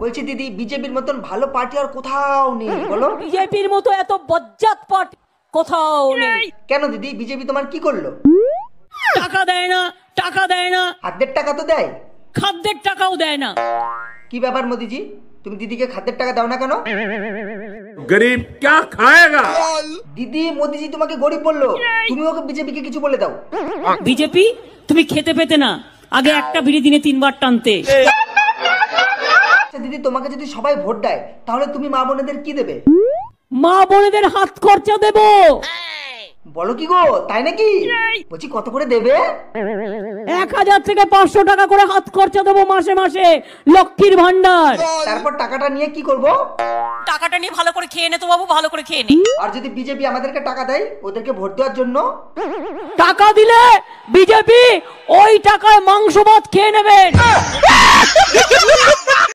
বলছি দিদি, বিজেপির মতন ভালো পার্টি আর কোথাও নেই বলো। বিজেপির মতো এত বজ্জাত পার্টি কোথাও নেই। কেন দিদি, বিজেপি তোমার কি করলো? টাকা দেয় না, টাকা দেয় না, খাদ্যের টাকা তো দেয়, খাদ্যের টাকাও দেয় না। কি ব্যাপার মোদিজি, তুমি দিদিকে খাদ্যের টাকা দাও না কেন? গরিব क्या खाएगा? দিদি, মোদিজি তোমাকে গরিব বললো, তুমি ওকে বিজেপিকে কিছু বলে দাও। বিজেপি তুমি খেতে পেতে না, আগে একটা বিড়ি দিনে 3 বার টানতে। আচ্ছা দিদি, তোমাকে যদি সবাই ভোট দেয় তাহলে তুমি মা বোনেদের কি দেবে? মা বোনেদের হাত খরচা দেব। বলো কি গো, তাই নাকি? বলছি কত করে দেবে? 1000 থেকে 500 টাকা করে হাত খরচা দেবো মাসে মাসে, লক্ষ্মীর ভান্ডার। তারপর টাকাটা নিয়ে কি করব? টাকাটা নিয়ে ভালো করে খেয়ে নে তো বাবু, ভালো করে খেয়ে নে। আর যদি বিজেপি আমাদেরকে টাকা দেয় ওদেরকে ভোট দেওয়ার জন্য? টাকা দিলে বিজেপি ওই টাকায় মাংস ভাত খেয়ে নেবেন।